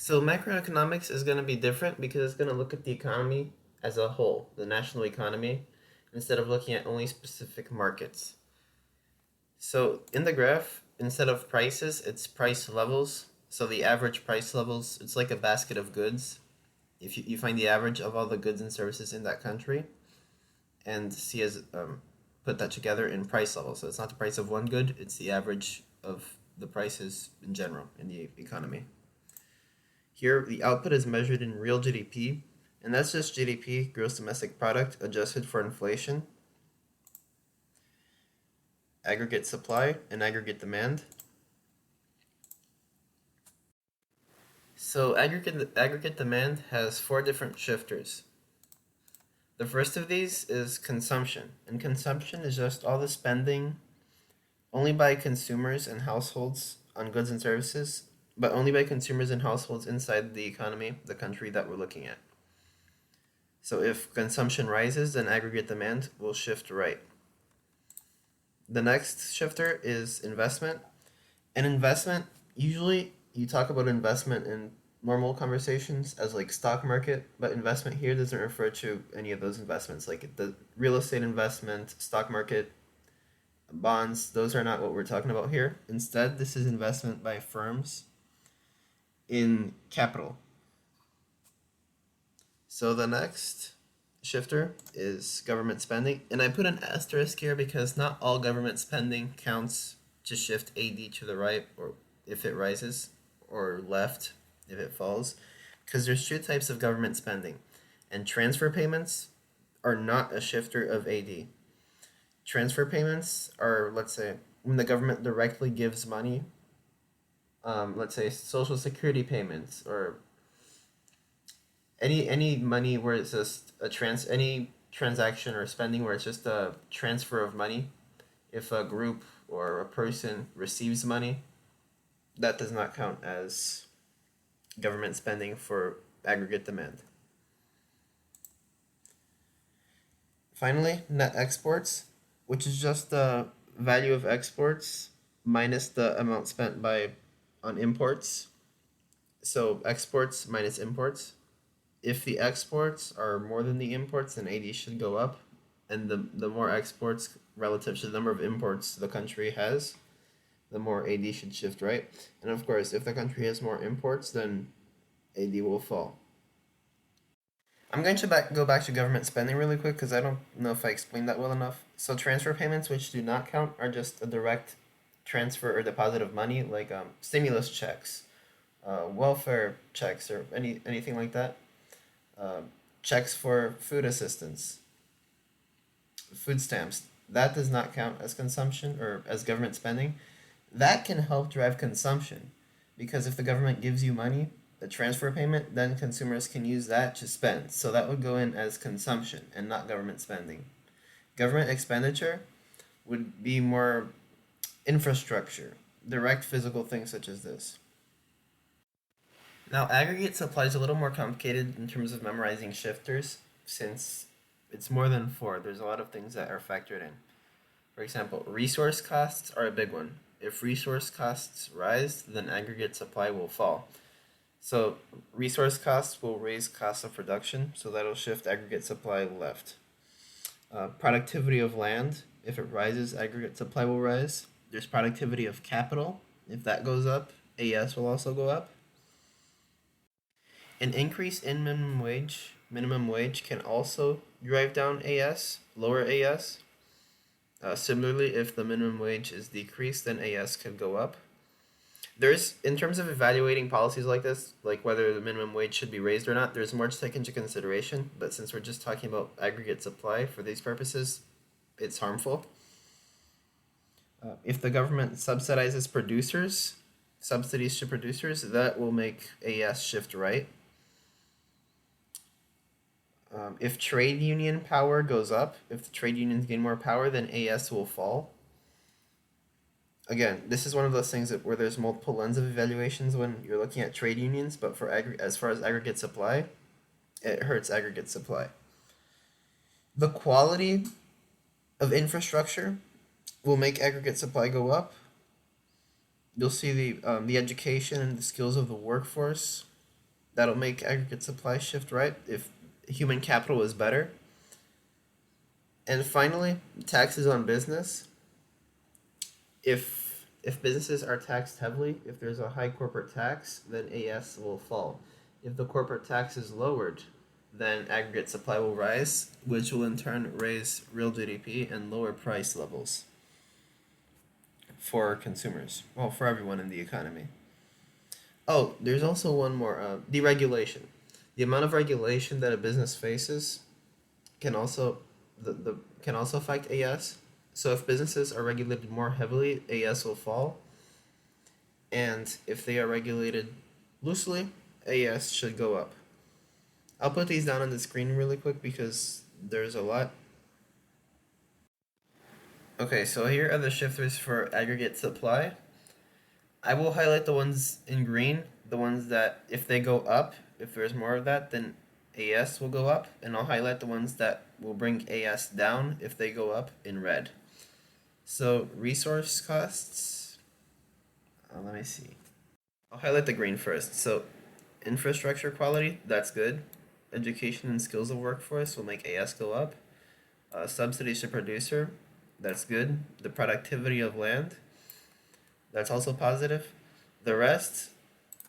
So macroeconomics is going to be different because it's going to look at the economy as a whole, the national economy, instead of looking at only specific markets. So in the graph, instead of prices, it's price levels. So the average price levels, it's like a basket of goods. If you find the average of all the goods and services in that country and see as put that together in price levels. So it's not the price of one good, it's the average of the prices in general in the economy. Here, the output is measured in real GDP, and that's just GDP, gross domestic product, adjusted for inflation, aggregate supply, and aggregate demand. So aggregate demand has four different shifters. The first of these is consumption, and consumption is just all the spending only by consumers and households on goods and services, but only by consumers and households inside the economy, the country that we're looking at. So if consumption rises, then aggregate demand will shift right. The next shifter is investment. And investment, usually you talk about investment in normal conversations as like stock market, but investment here doesn't refer to any of those investments. Like the real estate investment, stock market, bonds, those are not what we're talking about here. Instead, this is investment by firms in capital. So the next shifter is government spending. And I put an asterisk here because not all government spending counts to shift AD to the right or if it rises or left if it falls. Because there's two types of government spending. And transfer payments are not a shifter of AD. Transfer payments are, let's say, when the government directly gives money, let's say social security payments or any money where it's just any transaction or spending where it's just a transfer of money. If a group or a person receives money, that does not count as government spending for aggregate demand. Finally, net exports, which is just the value of exports minus the amount spent by on imports. So exports minus imports. If the exports are more than the imports, then AD should go up. And the more exports relative to the number of imports the country has, the more AD should shift right. And of course, if the country has more imports, then AD will fall. I'm going to go back to government spending really quick because I don't know if I explained that well enough. So transfer payments, which do not count, are just a direct transfer or deposit of money, like stimulus checks, welfare checks, or anything like that. Uh, Checks for food assistance, food stamps. That does not count as consumption or as government spending. That can help drive consumption because if the government gives you money, a transfer payment, then consumers can use that to spend. So that would go in as consumption and not government spending. Government expenditure would be more infrastructure, direct physical things such as this. Now, aggregate supply is a little more complicated in terms of memorizing shifters since it's more than four. There's a lot of things that are factored in. For example, resource costs are a big one. If resource costs rise, then aggregate supply will fall. So resource costs will raise costs of production, so that'll shift aggregate supply left. Productivity of land, if it rises, aggregate supply will rise. There's productivity of capital. If that goes up, AS will also go up. An increase in minimum wage can also drive down AS, lower AS. Similarly, if the minimum wage is decreased, then AS could go up. There's, in terms of evaluating policies like this, like whether the minimum wage should be raised or not, there's more to take into consideration. But since we're just talking about aggregate supply for these purposes, it's harmful. If the government subsidizes producers, subsidies to producers, that will make AS shift right. If trade union power goes up, if the trade unions gain more power, then AS will fall. Again, this is one of those things where there's multiple lens of evaluations when you're looking at trade unions, but for as far as aggregate supply, it hurts aggregate supply. The quality of infrastructure will make aggregate supply go up. You'll see the education and the skills of the workforce That'll make aggregate supply shift right if human capital is better. And finally, taxes on business. If businesses are taxed heavily, if there's a high corporate tax, then AS will fall. If the corporate tax is lowered, then aggregate supply will rise, which will in turn raise real GDP and lower price levels for consumers. Well, for everyone in the economy. Oh, there's also one more deregulation. The amount of regulation that a business faces can also the can also affect AS. So if businesses are regulated more heavily, AS will fall, and if they are regulated loosely, AS should go up. I'll put these down on the screen really quick because there's a lot. Okay, so here are the shifters for aggregate supply. I will highlight the ones in green, the ones that if they go up, if there's more of that, then AS will go up, and I'll highlight the ones that will bring AS down if they go up in red. So resource costs, let me see. I'll highlight the green first. So infrastructure quality, that's good. Education and skills of workforce will make AS go up. Subsidies to producer, that's good. The productivity of land, that's also positive. The rest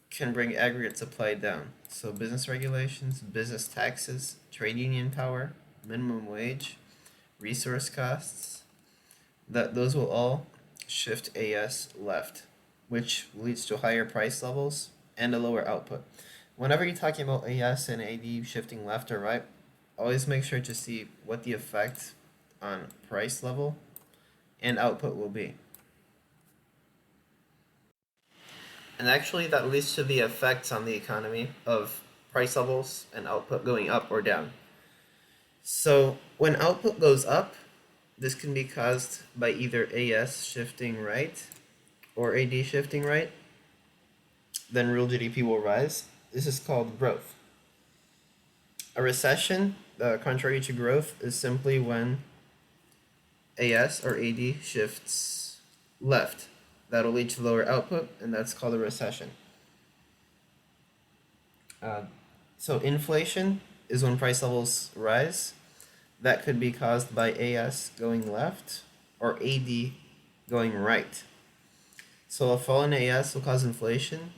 can bring aggregate supply down. So business regulations, business taxes, trade union power, minimum wage, resource costs, those will all shift AS left, which leads to higher price levels and a lower output. Whenever you're talking about AS and AD shifting left or right, always make sure to see what the effect on price level and output will be. And actually, that leads to the effects on the economy of price levels and output going up or down. So, when output goes up, this can be caused by either AS shifting right or AD shifting right. Then real GDP will rise. This is called growth. A recession, contrary to growth, is simply when AS or AD shifts left. That'll lead to lower output, and that's called a recession. Uh, so inflation is when price levels rise. That could be caused by AS going left or AD going right. So a fall in AS will cause inflation,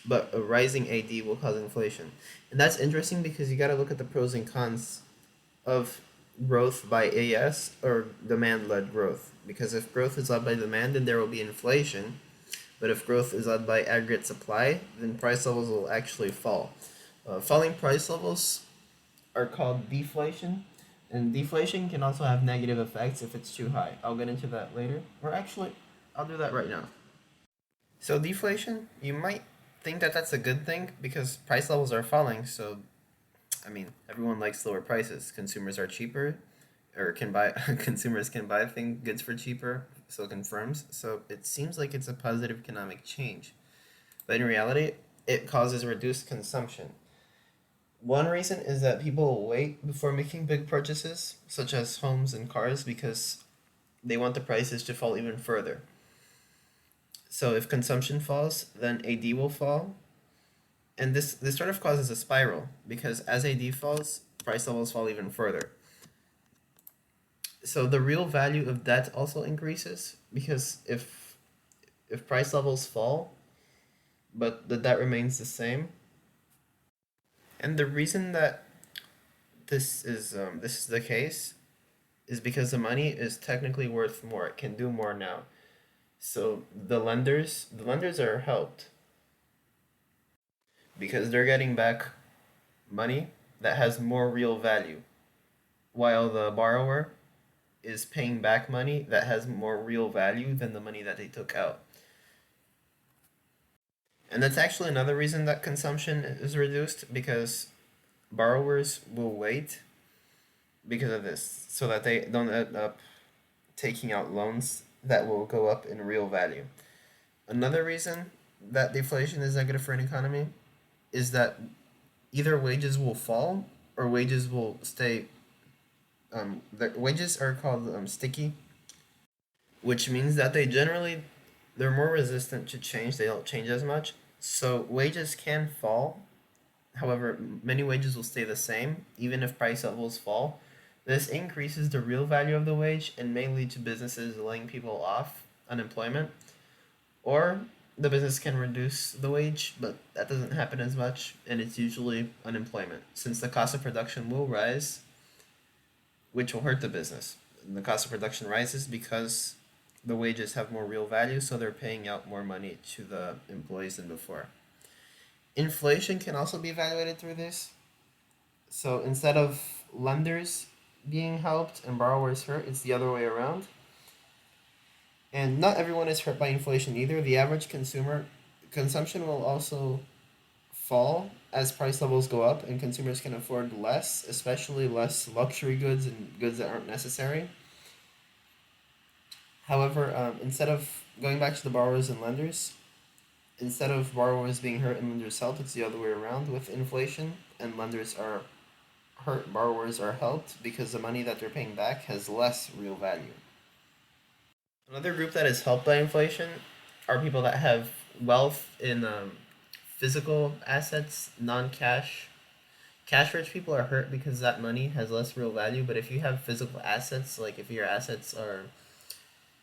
but a rising AD will cause inflation. And that's interesting because you got to look at the pros and cons of growth by AS or demand-led growth. Because if growth is led by demand, then there will be inflation. But if growth is led by aggregate supply, then price levels will actually fall. Falling price levels are called deflation. And deflation can also have negative effects if it's too high. I'll get into that later. Or actually, I'll do that right now. So deflation, you might think that that's a good thing because price levels are falling. So, I mean, everyone likes lower prices. Consumers are cheaper, or can buy. Consumers can buy goods for cheaper. So can firms. So it seems like it's a positive economic change, but in reality, it causes reduced consumption. One reason is that people wait before making big purchases, such as homes and cars, because they want the prices to fall even further. So if consumption falls, then AD will fall, and this sort of causes a spiral because as AD falls, price levels fall even further. So the real value of debt also increases because if price levels fall, but the debt remains the same, and the reason that this is the case is because the money is technically worth more. It can do more now. So the lenders are helped because they're getting back money that has more real value, while the borrower is paying back money that has more real value than the money that they took out. And that's actually another reason that consumption is reduced because borrowers will wait because of this so that they don't end up taking out loans that will go up in real value. Another reason that deflation is negative for an economy is that either wages will fall or wages will stay. The wages are called sticky, which means that they're more resistant to change. They don't change as much. So wages can fall, However, many wages will stay the same even if price levels fall. This increases the real value of the wage and may lead to businesses laying people off, unemployment, or the business can reduce the wage, but that doesn't happen as much, and it's usually unemployment, since the cost of production will rise, which will hurt the business. And the cost of production rises because the wages have more real value, so they're paying out more money to the employees than before. Inflation can also be evaluated through this. So instead of lenders being helped and borrowers hurt, it's the other way around. And not everyone is hurt by inflation either. The average consumer consumption will also fall as price levels go up and consumers can afford less, especially less luxury goods and goods that aren't necessary. However, instead of going back to the borrowers and lenders, instead of borrowers being hurt and lenders helped, it's the other way around with inflation, and lenders are hurt, borrowers are helped because the money that they're paying back has less real value. Another group that is helped by inflation are people that have wealth in physical assets, non cash. Cash rich people are hurt because that money has less real value, but if you have physical assets, like if your assets are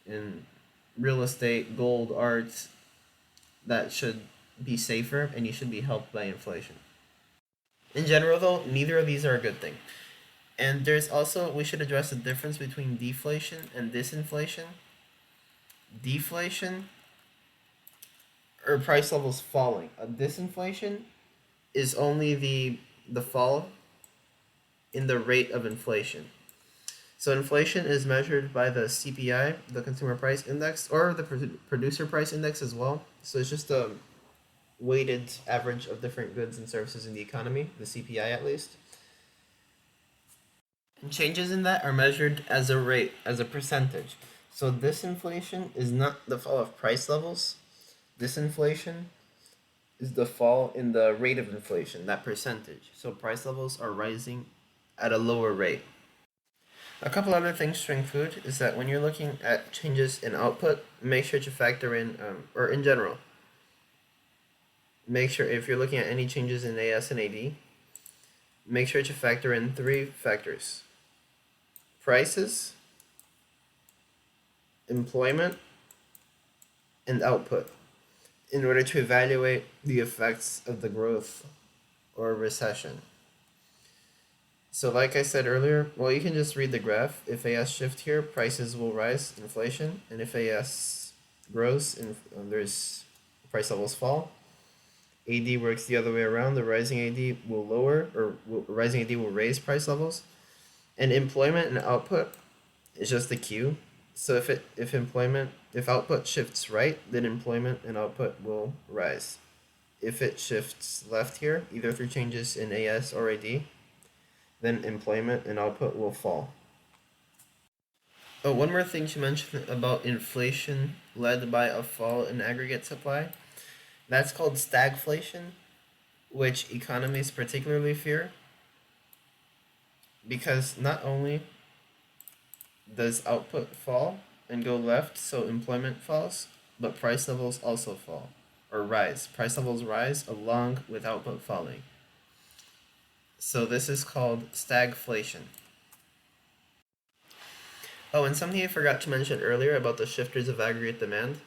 in real estate, gold, art, that should be safer and you should be helped by inflation. In general, though, neither of these are a good thing. And there's also, we should address the difference between deflation and disinflation. Deflation or price levels falling. A disinflation is only the fall in the rate of inflation. So inflation is measured by the CPI, the Consumer Price Index, or the Producer Price Index as well. So it's just a weighted average of different goods and services in the economy, the CPI at least. And changes in that are measured as a rate, as a percentage. So disinflation is not the fall of price levels. Disinflation is the fall in the rate of inflation, that percentage. So price levels are rising at a lower rate. A couple other things to include is that when you're looking at changes in output, make sure to factor in, or in general, make sure if you're looking at any changes in AS and AD, make sure to factor in three factors: prices, employment, and output, in order to evaluate the effects of the growth or recession. So like I said earlier, well, you can just read the graph. If AS shift here, prices will rise, inflation, and if AS grows, there's price levels fall. AD works the other way around. The rising AD will lower, or rising AD will raise price levels. And employment and output is just the cue. So if output shifts right, then employment and output will rise. If it shifts left here, either through changes in AS or AD, then employment and output will fall. Oh, one more thing to mention about inflation led by a fall in aggregate supply. That's called stagflation, which economists particularly fear because not only does output fall and go left, so employment falls, but price levels also fall or rise. Price levels rise along with output falling. So this is called stagflation. Oh, and something I forgot to mention earlier about the shifters of aggregate demand.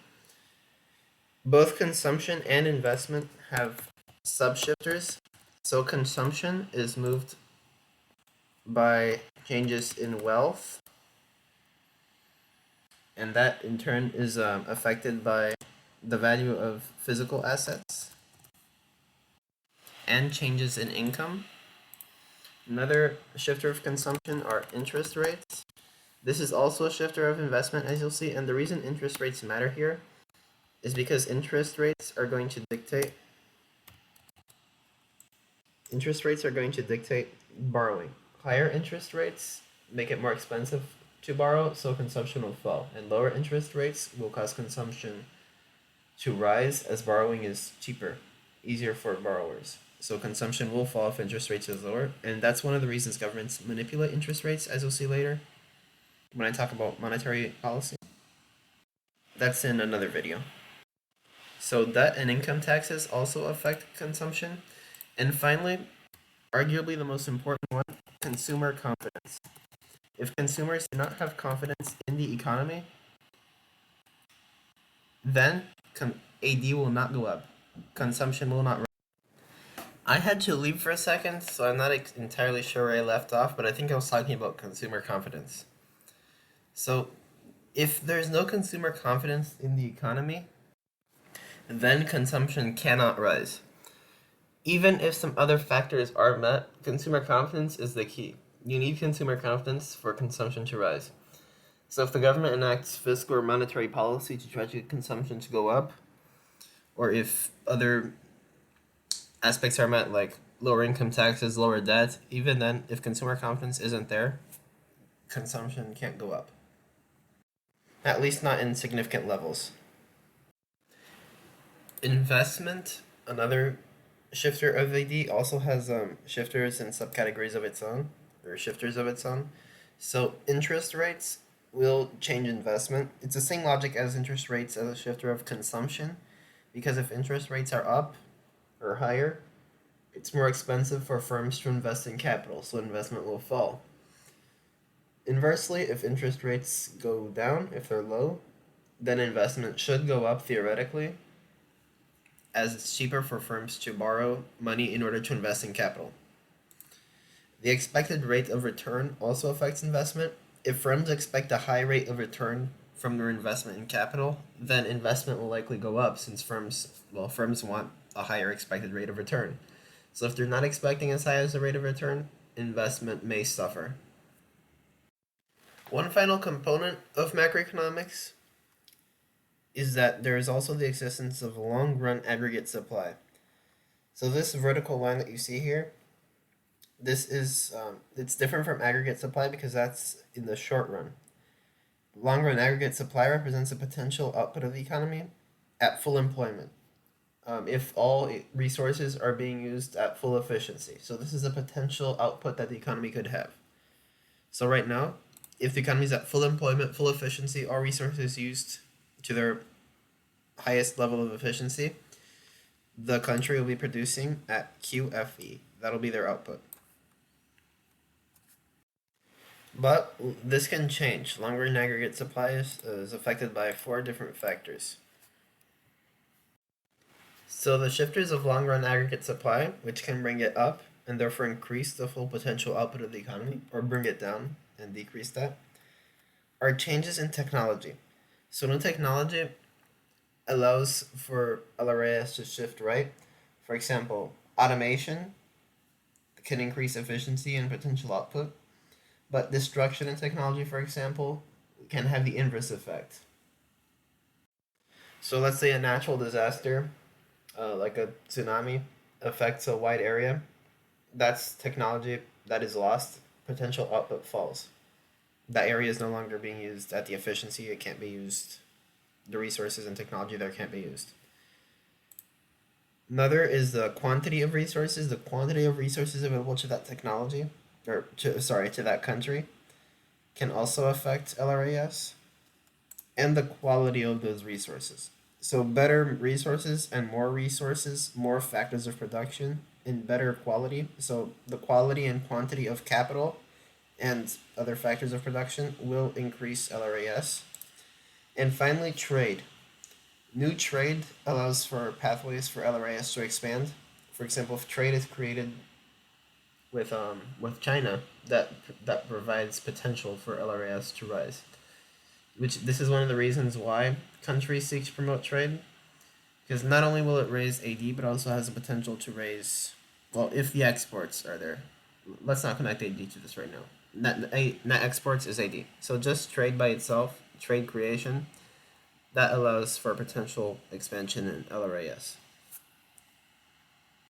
Both consumption and investment have subshifters. So consumption is moved by changes in wealth, and that in turn is affected by the value of physical assets and changes in income. Another shifter of consumption are interest rates. This is also a shifter of investment, as you'll see, and the reason interest rates matter here is because interest rates are going to dictate borrowing. Higher interest rates make it more expensive to borrow, so consumption will fall, and lower interest rates will cause consumption to rise as borrowing is cheaper, easier for borrowers. So consumption will fall if interest rates is lower, and that's one of the reasons governments manipulate interest rates, as you'll see later when I talk about monetary policy. That's in another video. So debt and income taxes also affect consumption, And finally, arguably the most important one, consumer confidence. If consumers do not have confidence in the economy, then AD will not go up. Consumption will not rise. I had to leave for a second, so I'm not entirely sure where I left off, but I think I was talking about consumer confidence. So, if there's no consumer confidence in the economy, then consumption cannot rise. Even if some other factors are met, consumer confidence is the key. You need consumer confidence for consumption to rise. So if the government enacts fiscal or monetary policy to try to get consumption to go up, or if other aspects are met, like lower income taxes, lower debt, even then, if consumer confidence isn't there, consumption can't go up. At least not in significant levels. Investment, another shifter of AD, also has shifters and subcategories of its own, or shifters of its own. So interest rates will change investment. It's the same logic as interest rates as a shifter of consumption, because if interest rates are up or higher, it's more expensive for firms to invest in capital, so investment will fall. Inversely, if interest rates go down, if they're low, then investment should go up theoretically, as it's cheaper for firms to borrow money in order to invest in capital. The expected rate of return also affects investment. If firms expect a high rate of return from their investment in capital, then investment will likely go up since firms want a higher expected rate of return. So if they're not expecting as high as the rate of return, investment may suffer. One final component of macroeconomics is that there is also the existence of long-run aggregate supply. So this vertical line that you see here, this is it's different from aggregate supply because that's in the short run. Long-run aggregate supply represents the potential output of the economy at full employment. If all resources are being used at full efficiency. So this is a potential output that the economy could have. So right now, if the economy is at full employment, full efficiency, all resources used to their highest level of efficiency, the country will be producing at QFE. That'll be their output. But this can change. Long-run aggregate supply is affected by 4 different factors. So the shifters of long-run aggregate supply, which can bring it up and therefore increase the full potential output of the economy, or bring it down and decrease that, are changes in technology. So new technology allows for LRAS to shift right. For example, automation can increase efficiency and potential output, but destruction in technology, for example, can have the inverse effect. So let's say a natural disaster, like a tsunami, affects a wide area. That's technology that is lost. Potential output falls. That area is no longer being used at the efficiency. It can't be used. The resources and technology there can't be used. Another is the quantity of resources. The quantity of resources available to that technology, to that country, can also affect LRAS, and the quality of those resources. So better resources and more factors of production in better quality. So the quality and quantity of capital and other factors of production will increase LRAS. And finally, trade. New trade allows for pathways for LRAS to expand. For example, if trade is created with China, that provides potential for LRAS to rise. Which this is one of the reasons why countries seek to promote trade, because not only will it raise AD, but also has the potential to raise, well, if the exports are there. Let's not connect AD to this right now. Net exports is AD. So just trade by itself, trade creation, that allows for potential expansion in LRAS.